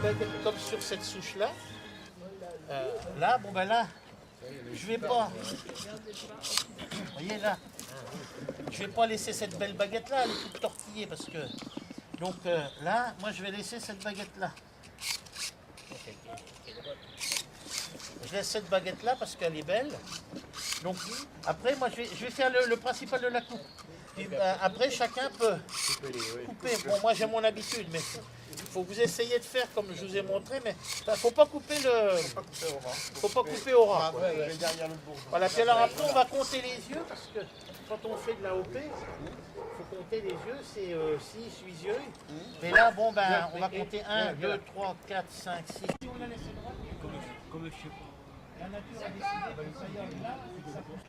baguette comme sur cette souche-là. Là, bon ben là, je vais pas. Vous voyez là, je vais pas laisser cette belle baguette-là, elle est toute tortillée parce que. Donc là, moi je vais laisser cette baguette-là. Je laisse cette baguette-là parce qu'elle est belle. Donc après, moi je vais faire le principal de la coupe. Puis, après, chacun peut couper. Bon, moi j'ai mon habitude, mais il faut que vous essayiez de faire comme je vous ai montré, mais il ne faut pas couper faut pas couper au ras. Voilà, puis alors après on va compter les yeux, parce que quand on fait de la OP, il faut compter les yeux, c'est 6, 8 yeux. Mais là, bon ben, on va compter 1, 2, 3, 4, 5, 6. Si on a laissé droit, comme je sais pas. La nature a décidé que ça y est là, ça pousse.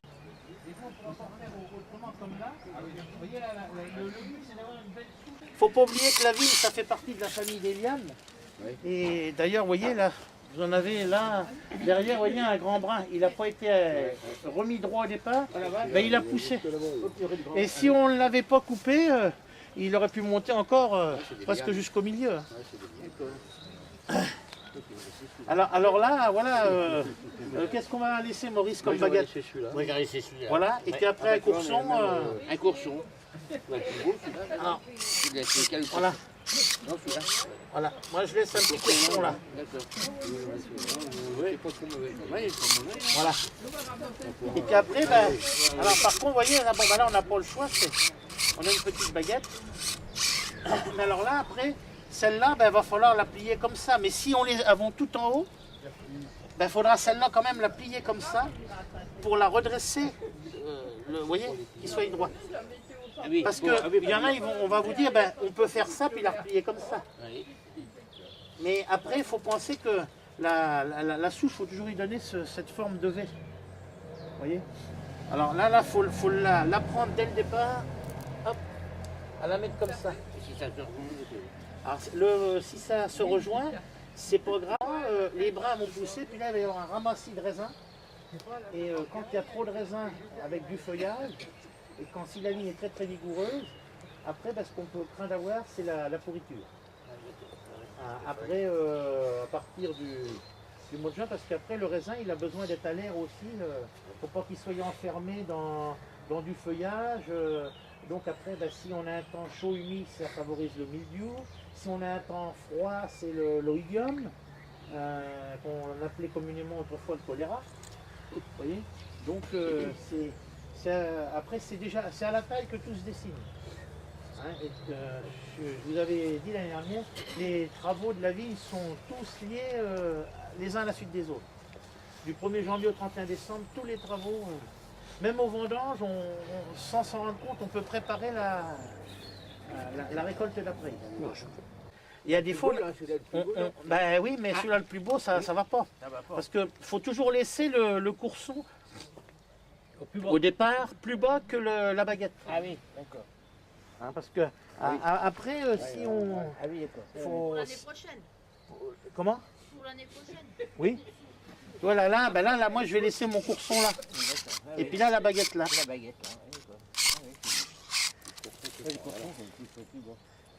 Des fois, on ne pourra pas faire autrement comme là. Vous voyez, là, le but, c'est d'avoir une belle soupe. Il ne faut pas oublier que la vigne, ça fait partie de la famille des lianes. Oui. Et d'ailleurs, vous voyez, là, vous en avez là, derrière, vous voyez, un grand brin. Il n'a pas été remis droit au départ, ben, il a poussé. Et si on ne l'avait pas coupé, il aurait pu monter encore presque jusqu'au milieu. Alors là, voilà, qu'est-ce qu'on va laisser, Maurice, comme baguette? Moi, j'ai laissé celui-là. Voilà, et puis après un courson. Un courson. Alors, voilà. Non, celui-là. Voilà, moi je laisse un petit courson là. D'accord. Oui, pas trop mauvais. Oui, pas mauvais. Voilà. Et puis après, ben, alors par contre, vous voyez, là, bon, ben là on n'a pas le choix, on a une petite baguette. Mais alors là, après, celle-là, ben, va falloir la plier comme ça. Mais si on les avons tout en haut, ben, il faudra celle-là quand même la plier comme ça pour la redresser, vous voyez, qu'il soit droit. Parce qu'il y en a, on va vous dire, ben, on peut faire ça puis la replier comme ça. Mais après, il faut penser que la souche, il faut toujours lui donner cette forme de V. Vous voyez? Alors là, il faut la prendre dès le départ, hop, à la mettre comme ça. Alors, si ça se rejoint, c'est pas grave, les bras vont pousser, puis là, il va y avoir un ramassis de raisin. Et quand il y a trop de raisin avec du feuillage, et quand si la vigne est très très vigoureuse, après, ce qu'on peut craindre d'avoir, c'est la pourriture. Après, à partir du mois de juin, parce qu'après, le raisin, il a besoin d'être à l'air aussi. Il ne faut pas qu'il soit enfermé dans du feuillage. Donc après, si on a un temps chaud, humide, ça favorise le mildiou. Si on a un temps froid, c'est l'oïdium, qu'on appelait communément autrefois le choléra. Vous voyez? Donc après, c'est à la taille que tout se dessine. Hein, je vous avais dit l'année dernière, les travaux de la vigne sont tous liés les uns à la suite des autres. Du 1er janvier au 31 décembre, tous les travaux, même au vendange, sans s'en rendre compte, on peut préparer la récolte d'après. Il y a des fois, ben oui, mais celui-là le plus beau, ça va pas. Parce qu'il faut toujours laisser le courson au départ plus bas que la baguette. Ah oui, d'accord. Hein, parce que après, si on... Ah oui, d'accord. Pour l'année prochaine. Comment? Pour l'année prochaine. Oui. Voilà, là, moi je vais laisser mon courson là. Et puis là, la baguette là. La baguette, là.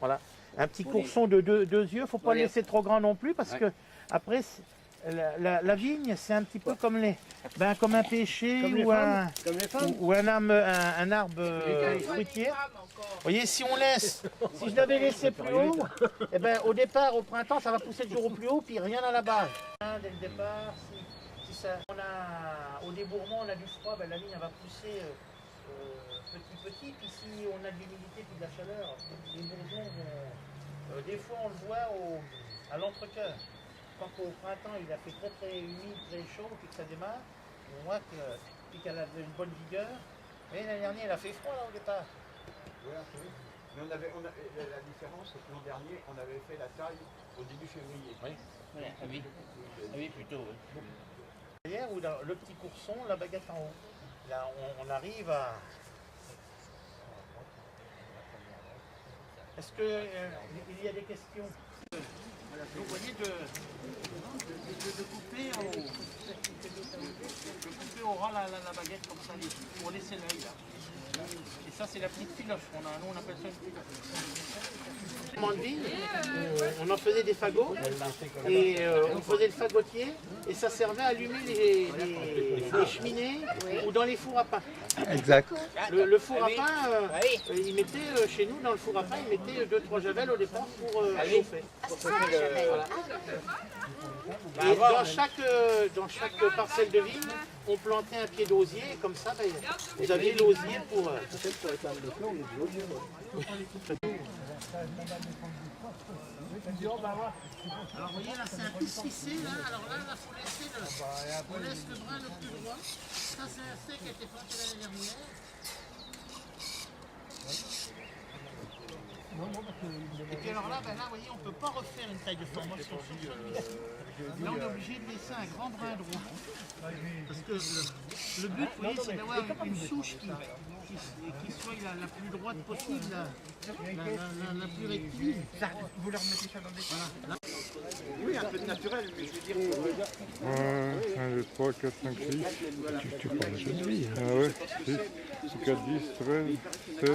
Voilà. Un petit courson de deux yeux, il ne faut pas le laisser trop grand non plus, parce que après, la vigne, c'est un petit peu comme comme un pêcher ou un arbre fruitier. Vous voyez, si je l'avais laissé plus haut, eh ben, au départ, au printemps, ça va pousser toujours au plus haut, puis rien à la base. Dès le départ, au débourrement, on a du froid, ben, la vigne elle va pousser petit, puis si on a de l'humidité puis de la chaleur, les bourgeons vont... des fois, on le voit à l'entrecœur. Quand au printemps, il a fait très très humide, très chaud, puis que ça démarre, on voit qu'elle a une bonne vigueur. Mais l'année dernière, elle a fait froid là au départ. Oui, mais la différence, c'est que l'an dernier, on avait fait la taille au début février. Oui, oui, plutôt. Oui. Derrière, où le petit courson, la baguette en haut. Là, on arrive à... Est-ce qu'il y a des questions? Donc vous voyez, de couper au ras la baguette comme ça, pour laisser l'œil là. Et ça c'est la petite filoche, nous on appelle ça une filoche. On en faisait des fagots et on faisait le fagotier et ça servait à allumer les cheminées ou dans les fours à pain. Exact. Le four à pain, il mettait chez nous dans le four à pain, il mettait 2-3 javelles au départ pour chauffer. Voilà. Et dans chaque parcelle de vigne, on plantait un pied d'osier et comme ça, vous aviez l'osier pour... Alors vous voyez là c'est un peu cissé là, alors là il faut laisser on laisse le brin le plus droit. Ça c'est un steak qui a été planté l'année dernière. Et puis alors là, vous voyez, on ne peut pas refaire une taille de formation sur celui-ci. Là on est obligé de laisser un grand brin droit. Parce que le but, vous voyez, c'est d'avoir une souche qui soit la plus droite possible, la plus rectiligne. Vous leur mettez ça dans des voilà. Oui, un peu de naturel, mais je veux dire... 1, 2, 3, 4, 5, 6. Tu parles de de vie. Ah ouais, 6, 4, 10, 13, 16.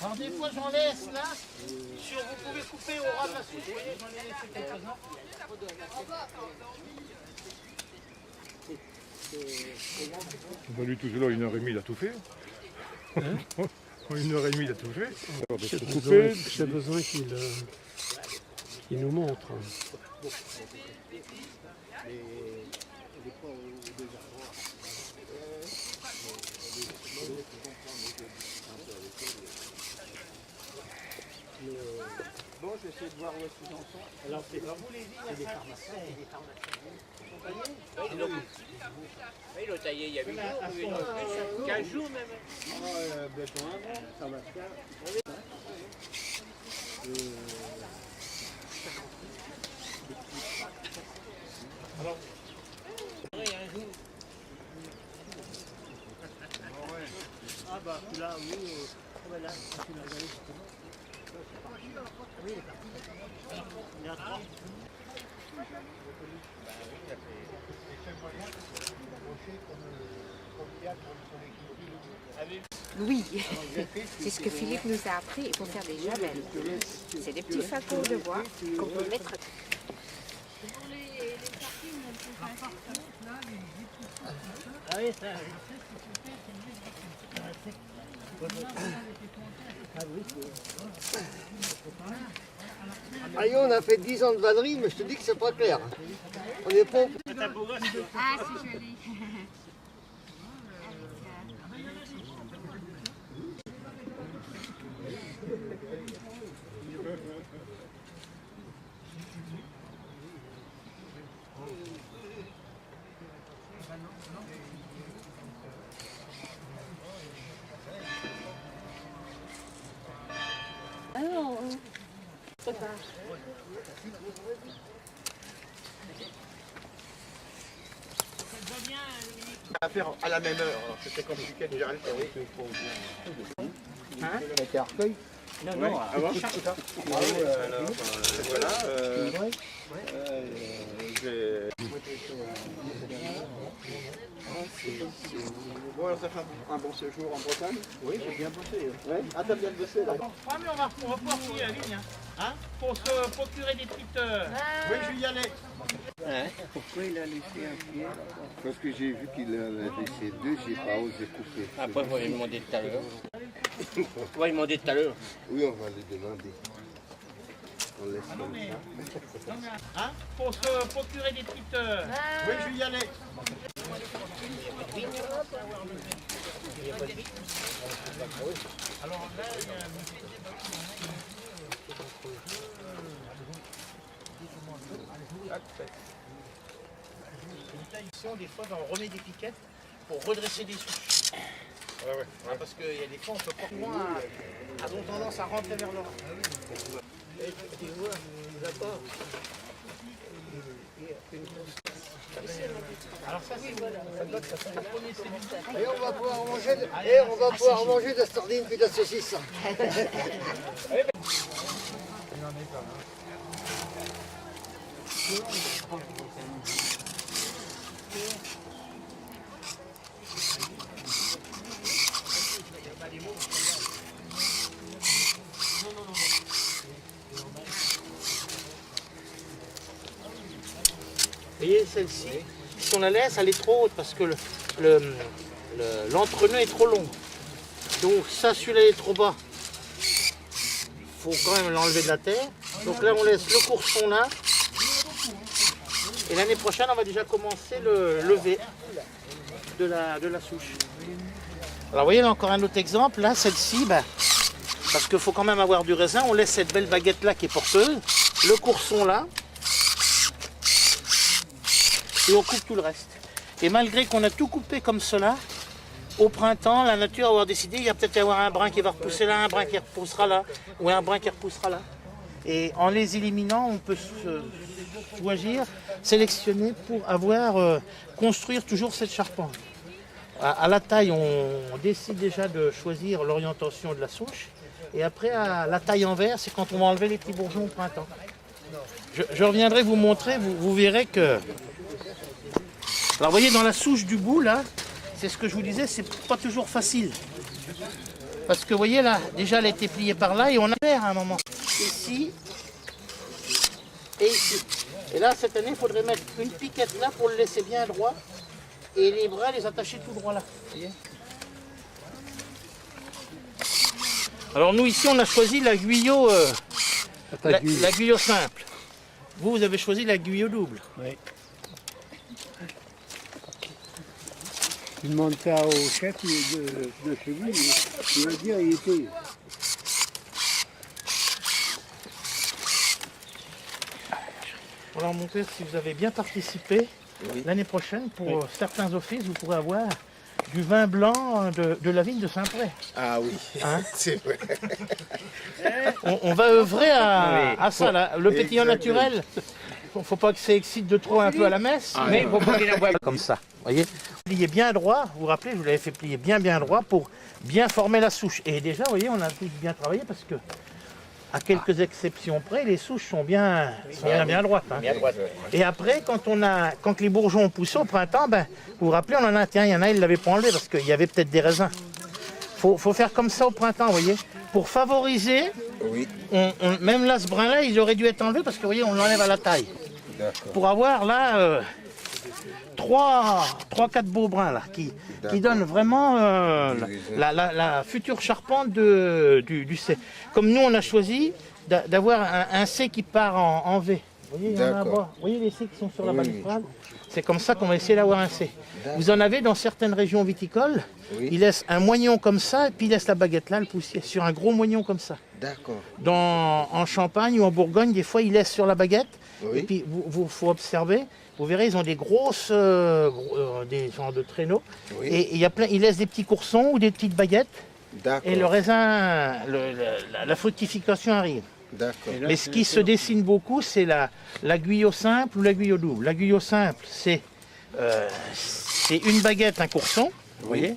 Alors des fois j'en laisse là, vous pouvez couper au ras de la souche, vous voyez, j'en ai laissé quelques-uns. Bah, lui tout seul, 1h30 il a tout fait. En 1h30 il a tout fait. J'ai besoin qu'il nous montre. Bon, je vais essayer de voir où est-ce qu'ils en sont. Alors vous les vignes, c'est des pharmaciens. Il l'a taillé il y a 8 jours, 15 jours même. Bientôt un mois, ça va se faire. Alors, ah bah là, oui, là, tu l'as regardé, oui, il est parti. Il y a 3. Oui, c'est ce que Philippe nous a appris. Il faut faire des javelles. C'est des petits fagots de bois qu'on peut mettre. Pour les tartines, on peut faire ça. Ah oui, ça. Allez, on a fait 10 ans de vannerie, mais je te dis que c'est pas clair. On est pas... Ah, c'est joli. À faire à la même heure, alors c'était compliqué de gérer le temps. Hein avec Arcueil. Non, non, avant. Voilà. Bon, alors ça fait un bon séjour en Bretagne. Oui, j'ai bien bossé. Ouais. Ah, t'as bien bossé là. Ah, mais on va pouvoir finir la vigne, hein, pour se procurer des petites... Oui, je vais y aller. Pourquoi il a laissé un pied? Parce que j'ai vu qu'il en a laissé 2, j'ai pas osé couper. Après, vous allez me demander tout à l'heure. On va lui demander tout à l'heure. Oui, on va lui demander. On laisse comme ça. Hein, pour se procurer des petites... Oui, je vais y aller. Alors là, il y a une taille ici, des fois, on remet des piquettes pour redresser des souches. Parce qu'il y a des fois, on peut pas moins ont tendance à rentrer vers le rat. Alors ça, c'est le premier séminaire. Et on va pouvoir manger de la sardine puis de la saucisse. Vous voyez, celle-ci, si on la laisse, elle est trop haute parce que l'entre-nœud est trop long. Donc ça, celui-là est trop bas. Il faut quand même l'enlever de la terre. Donc là, on laisse le courson là. Et l'année prochaine, on va déjà commencer le lever de la souche. Alors vous voyez, là encore un autre exemple. Là, celle-ci, parce qu'il faut quand même avoir du raisin, on laisse cette belle baguette-là qui est porteuse, le courson là. Et on coupe tout le reste. Et malgré qu'on a tout coupé comme cela, au printemps, la nature va avoir décidé, il y a peut-être y avoir un brin qui va repousser là, un brin qui repoussera là, ou un brin qui repoussera là. Et en les éliminant, on peut choisir, sélectionner pour construire toujours cette charpente. À la taille, on décide déjà de choisir l'orientation de la souche. Et après, à la taille en verre, c'est quand on va enlever les petits bourgeons au printemps. Je reviendrai vous montrer, vous verrez que... Alors vous voyez, dans la souche du bout, là, c'est ce que je vous disais, c'est pas toujours facile. Parce que vous voyez, là, déjà, elle a été pliée par là et on a fait à un moment. Ici et ici. Et là, cette année, il faudrait mettre une piquette là pour le laisser bien droit et les bras les attacher tout droit là. Vous voyez. Alors nous, ici, on a choisi la guyot, la guyot simple. Vous avez choisi la guyot double. Oui. Tu demandes ça au chef de chez lui, il va dire il était. Alors mon père, si vous avez bien participé, l'année prochaine, pour certains offices, vous pourrez avoir du vin blanc de la vigne de Saint-Pré. Ah oui, Hein? c'est vrai. On va œuvrer à ça, là. Le pétillant naturel. Faut pas que ça excite de trop un peu à la messe, mais il faut pas qu'il envoie comme ça. Voyez, plier bien droit. Vous vous rappelez, je vous l'avais fait plier bien droit pour bien former la souche. Et déjà, vous voyez, on a tous bien travaillé parce que, à quelques exceptions près, les souches sont bien droites. Hein. Et après, quand les bourgeons ont poussé au printemps, vous vous rappelez, on en a, tiens, il y en a, ils l'avaient pas enlevé parce qu'il y avait peut-être des raisins. Faut faire comme ça au printemps, vous voyez, pour favoriser. Oui. Même là, ce brin-là, il aurait dû être enlevé parce que, vous voyez, on l'enlève à la taille. Pour avoir là 3-4 beaux brins là, qui donnent vraiment la future charpente du C. Comme nous, on a choisi d'avoir un C qui part en V. Vous voyez, il y en a à bas. Vous voyez les C qui sont sur la balustrade. C'est comme ça qu'on va essayer d'avoir un C. Vous en avez dans certaines régions viticoles. Ils laissent un moignon comme ça et puis ils laissent la baguette là, le poussier, sur un gros moignon comme ça. D'accord. En Champagne ou en Bourgogne, des fois, ils laissent sur la baguette. Et puis, il faut observer. Vous verrez, ils ont des grosses, des genres de traîneaux. Et ils laissent des petits coursons ou des petites baguettes. Et le raisin, la fructification arrive. Mais ce qui se dessine beaucoup, c'est la guyot simple ou la guyot double. La guyot simple, c'est une baguette, un courson. Vous voyez.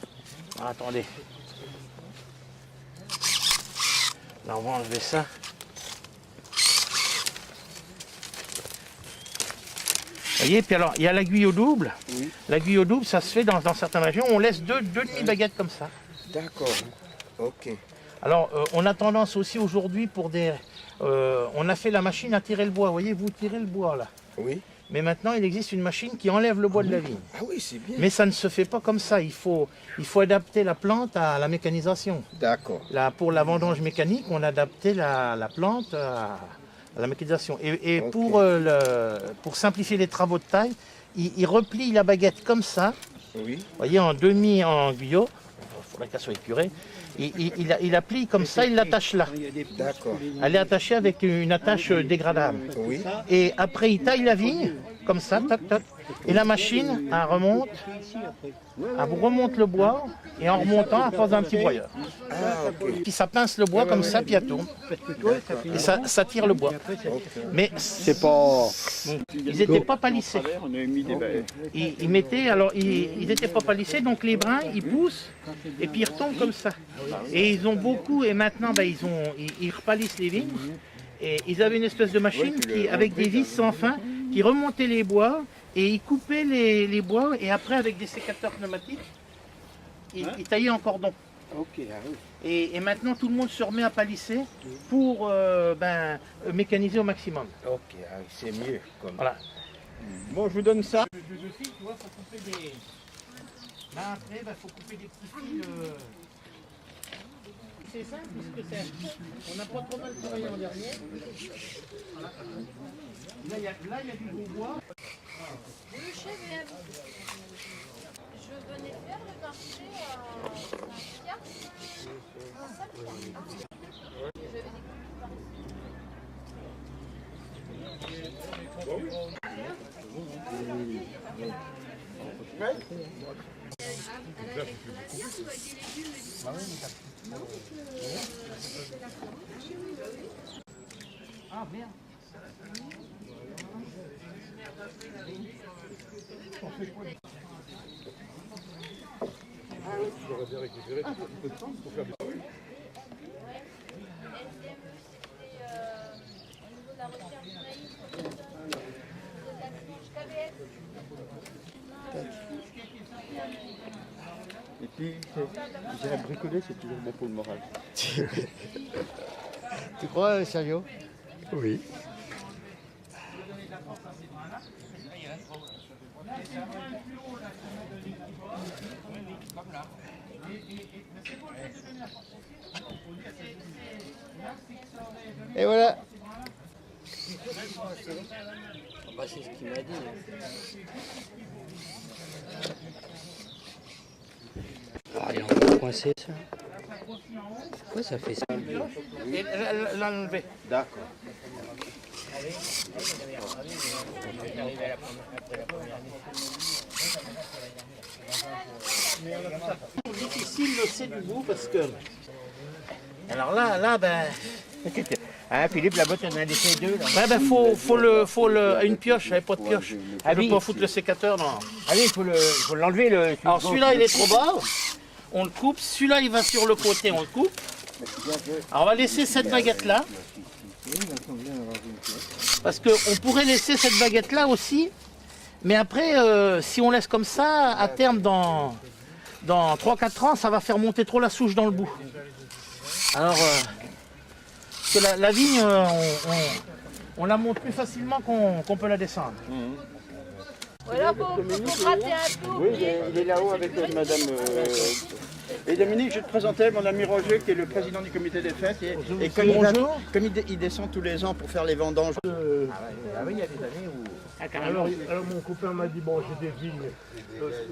Alors, attendez. Là, on va enlever ça. Vous voyez, puis alors, il y a la guyot double. La guyot double, ça se fait dans certaines régions. On laisse deux demi-baguettes comme ça. D'accord. Ok. Alors, on a tendance aussi aujourd'hui pour des... on a fait la machine à tirer le bois. Vous voyez, vous tirez le bois là. Oui. Mais maintenant, il existe une machine qui enlève le bois de la vigne. Ah oui, c'est bien. Mais ça ne se fait pas comme ça. Il faut adapter la plante à la mécanisation. D'accord. Là, pour la vendange mécanique, on a adapté la plante à la mécanisation. Et pour simplifier les travaux de taille, il replie la baguette comme ça. Oui. Vous voyez, en guyot. pour la casserole épurée. Il applique comme ça, il l'attache là. D'accord. Elle est attachée avec une attache dégradable. Oui. Et après, il taille la vigne, comme ça, tac, tac. Et la machine, elle remonte, elle vous remonte le bois, et en remontant, elle passe dans un petit broyeur. Puis ça pince le bois comme ça, puis elle tourne. Et ça tire le bois. Mais C'est pas... ils n'étaient pas palissés. On a mis des baies. Ils mettaient, alors ils n'étaient pas palissés, donc les brins, ils poussent, et puis ils retombent comme ça. Et ils ont beaucoup, et maintenant, ils repalissent les vignes. Et ils avaient une espèce de machine qui, avec des vis sans fin, qui remontait les bois, et ils coupaient les bois, et après, avec des sécateurs pneumatiques, ils taillaient en cordon. Et maintenant, tout le monde se remet à palisser pour mécaniser au maximum. Ok, c'est mieux. Comme... Voilà. Bon, je vous donne ça. Le jeu de fil, tu vois, faut couper des... Là, après, faut couper des petits fils... C'est simple, puisque on n'a pas trop mal travaillé en dernier. Voilà. Là, il y a du gros bois. Le chef est à vous. Je venais faire le marché à Saint-Pierre. Ah merde. J'aurais bien récupéré un peu de temps pour faire des... Au niveau de la recherche du maïs, de la tranche KBS. Et puis, j'ai bricolé, c'est toujours bon pour le moral. Tu crois, Sergio? Oui. Et voilà. Bah, c'est ce qu'il m'a dit. Ah, il est encore coincé, ça. Pourquoi ça fait ça? Et l'enlever. D'accord. Difficile le c'est du bout parce que... Alors là, Ah, Philippe, là-bas, tu en as laissé deux, là. ouais, faut une pioche, j'avais pas de pioche. Ah Je oui. peux pas foutre le sécateur, non. Ah oui, il faut l'enlever, le... Alors celui-là, il est trop bas, on le coupe. Celui-là, il va sur le côté, on le coupe. Alors on va laisser cette baguette-là. Parce qu'on pourrait laisser cette baguette-là aussi. Mais après, si on laisse comme ça, à terme, dans 3-4 ans, ça va faire monter trop la souche dans le bout. Alors, parce que la vigne, on la monte plus facilement qu'on peut la descendre. Voilà, faut gratter un peu. Oui, il est là-haut avec madame... Et Dominique, je te présentais mon ami Roger, qui est le président du comité des fêtes. Et comme, il descend tous les ans pour faire les vendanges. Ah oui, il y a des années où... Alors mon copain m'a dit, bon, j'ai des vignes,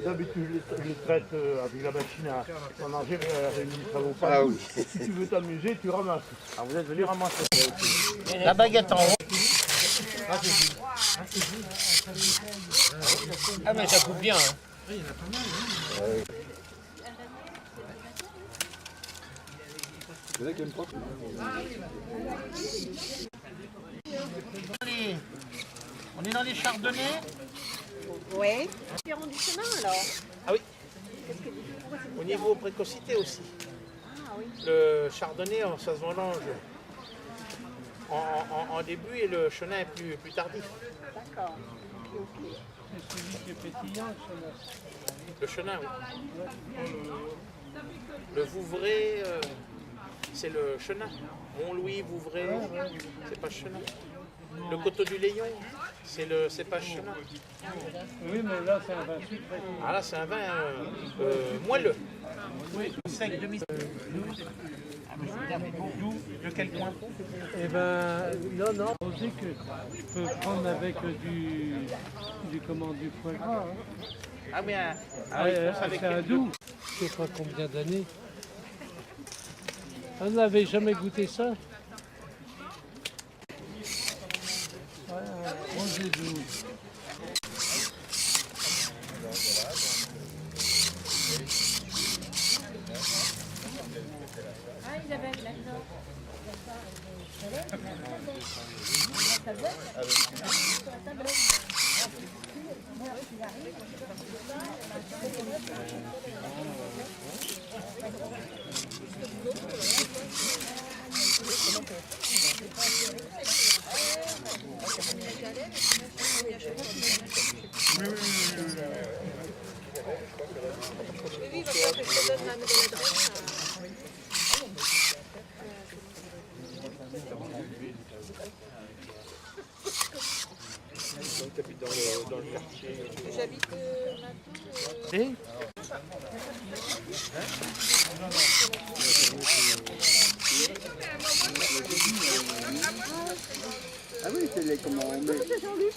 d'habitude je les traite avec la machine à manger, mais il ne travaille pas. Ah oui. Si tu veux t'amuser, tu ramasses. Alors vous êtes venu ramasser. La baguette en haut. Ah, mais ça coupe bien, hein. On est dans les chardonnays. Oui. Tu es rendu chemin alors? Ah oui. Au niveau précocité aussi. Le chardonnay, ça se mélange en début et le chenin est plus tardif. D'accord. Le chenin, oui. Le Vouvray, c'est le chenin. Montlouis, Vouvray, c'est pas chenin. Le coteau du Léon, c'est pas chenin. Oui, mais là, c'est un vin sucré. Ah là, c'est un vin moelleux. Oui. 5 demi. De quel coin? Eh ben, non. On dit que je peux prendre avec du foie gras. Hein. Ah mais C'est un doux. je sais pas combien d'années. On n'avait jamais goûté ça. Mangez d'où? Ah, Isabelle, d'accord. J'habite Et Ah oui, c'est les comment on met. C'est Jean-Luc.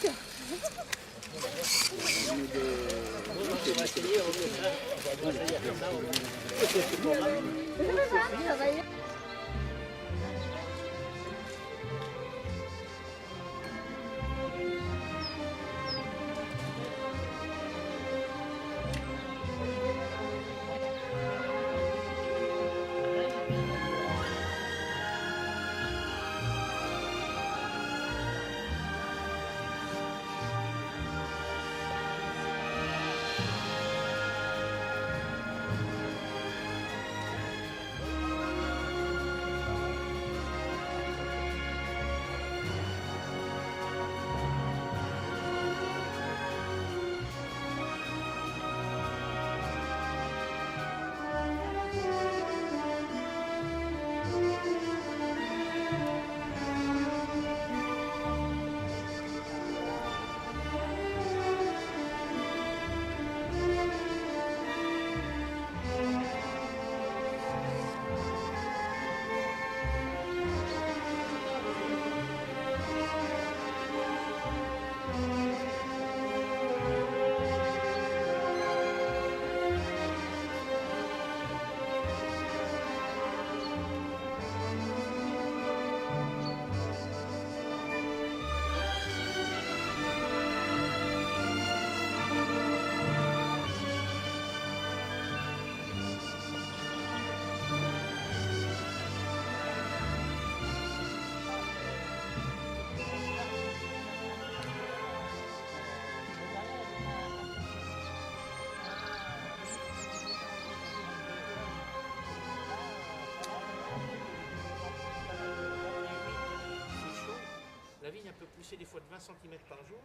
La vigne elle peut pousser des fois de 20 cm par jour.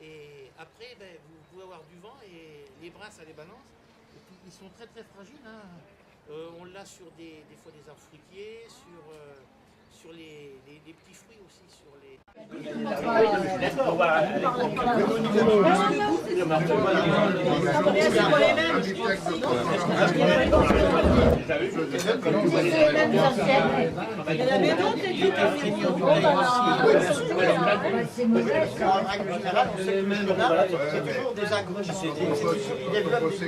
Et après, ben, vous pouvez avoir du vent et les brins, ça les balance. Et puis, ils sont très très fragiles. Hein. On l'a sur des fois des arbres fruitiers, sur les petits fruits aussi, sur les... En règle générale, on sait que le chemin, c'est toujours des ingrédients. Ils développent des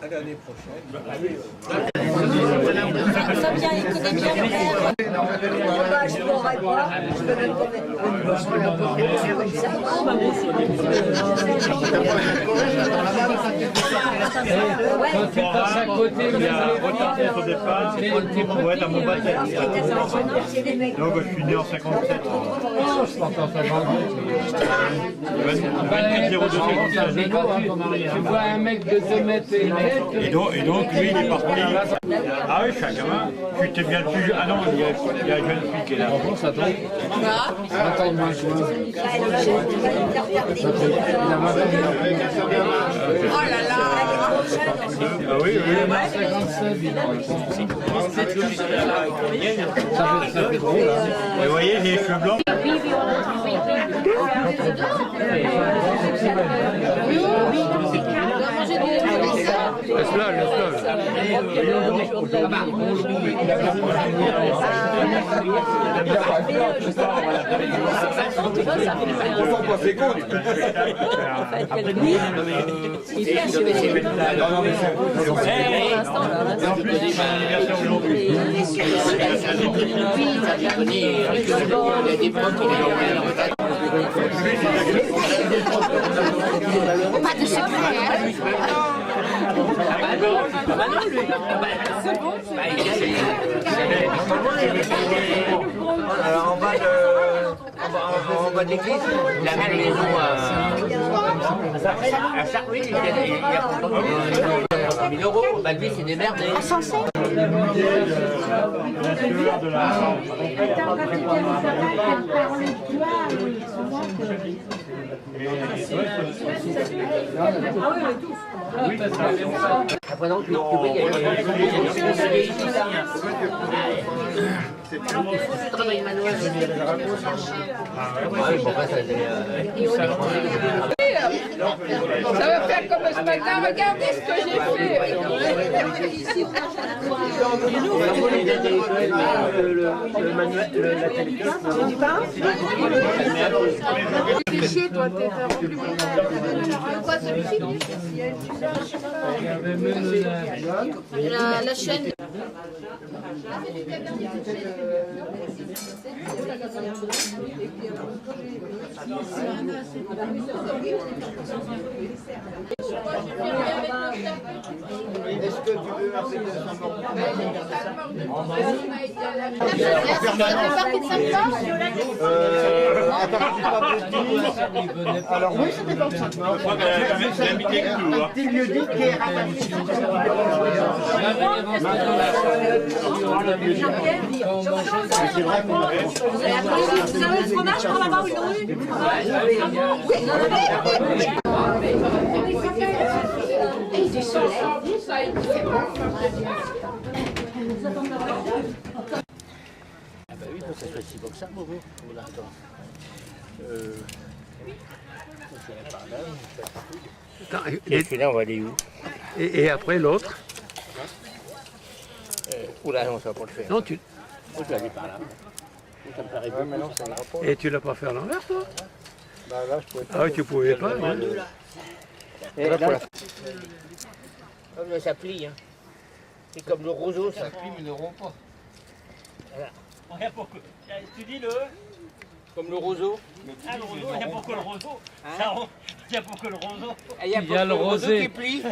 À l'année prochaine. Fabien, il connaît bien le père. Je pourrais pas. Je peux même pas quand tu passes à côté, Il y a retardé au départ, pour être à mon baptême. Donc je suis né en 57. je porte en 52. 28,02. Tu vois un mec de 2 mètres et quelques. Et donc lui il est parti. Ah oui, je suis un gamin. J'étais bien plus. Ah non, il y a une jeune fille qui est là. Bon, ça tombe. Attends, moi, je vois. Oh là là. Ah oui, oui. 57, il ça fait drôle, hein. Vous voyez, j'ai les cheveux blancs. Laisse-la, laisse-la. sont pas féconds. Pas de secret, Alors en bas de l'église, la même maison à Sarrouille, il y a 100 000 €. Bah lui, c'est des merdes. Après non, tu vois, il y a travail manuel. Ça va faire comme ce matin, regardez ce que j'ai fait. Le manuel, la télévision. Tu dis pas? T'es chier, toi, t'es rempli. Quoi, celui-ci? La chaîne. Est-ce que tu veux un peu de alors oui, c'était dans le 5 mars. Un petit lieu-dit qui est rattaché. C'est vrai qu'on a... Vous avez le fromage pour là-bas ou une rue? Ah bah oui, faut que ça soit si beau que ça, Bobo. Voilà, attends. Et celui-là, on va aller où? Et après l'autre? Oula, non, ça va pas le faire. Non, tu... Moi, je vais aller par là. Ça me paraît beaucoup. non, ça n'ira pas. Et tu l'as pas fait à l'envers, toi? Bah là, je pouvais pas. Ah oui, tu pouvais pas. Ouais. Et là, comme ça plie, hein. C'est comme le roseau, ça. plie, mais ne rompt pas. Voilà. Tu dis le... Comme le roseau. Ah, le roseau, il n'y a pas que le roseau. Il n'y a pas que le roseau. Il y a le rosé qui plie.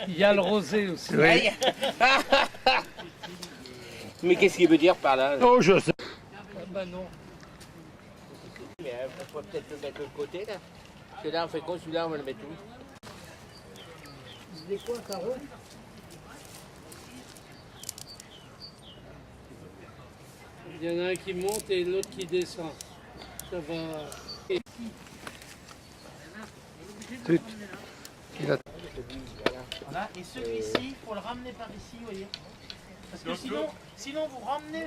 Il y a le rosé aussi. Oui. Mais qu'est-ce qu'il veut dire par là? Oh, je sais. Bah non. Mais on pourrait peut-être le mettre de l'autre côté là. Parce que là on fait quoi, celui-là on va le mettre où? Il y en a un qui monte et l'autre qui descend. Ça va. Voilà, et celui-ci, il faut le ramener par ici, vous voyez. Parce que sinon vous ramenez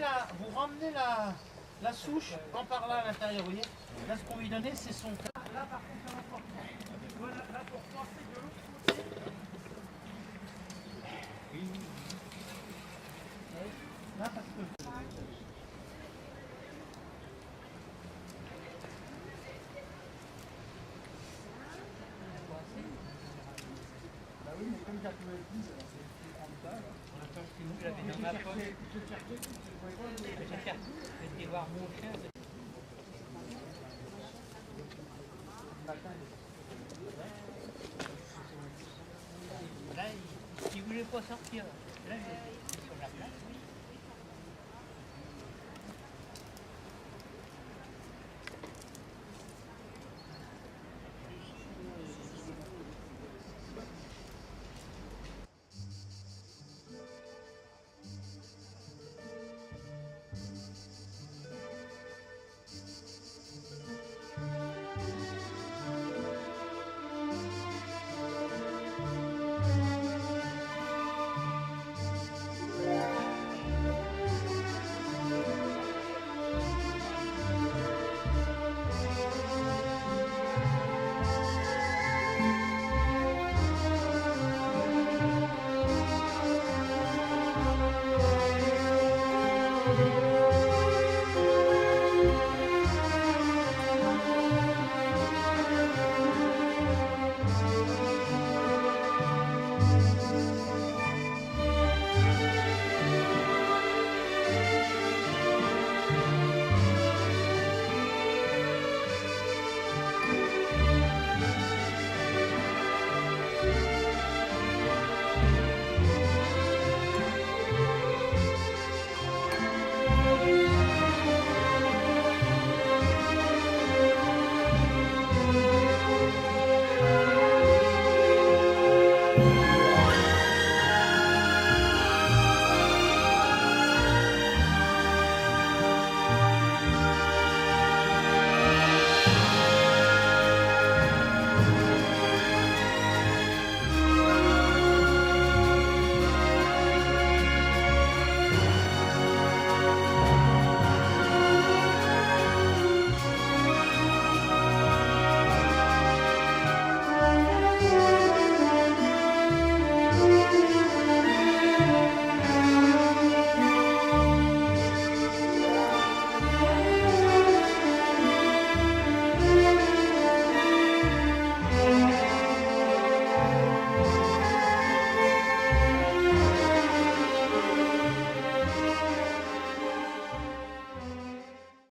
la souche quand par là à l'intérieur, vous voyez. Là, ce qu'on lui donnait, c'est son... Là, par contre, c'est important. Voilà, là, pour passer de l'autre côté. Là, parce que... Là, il ne voulait pas sortir. Là,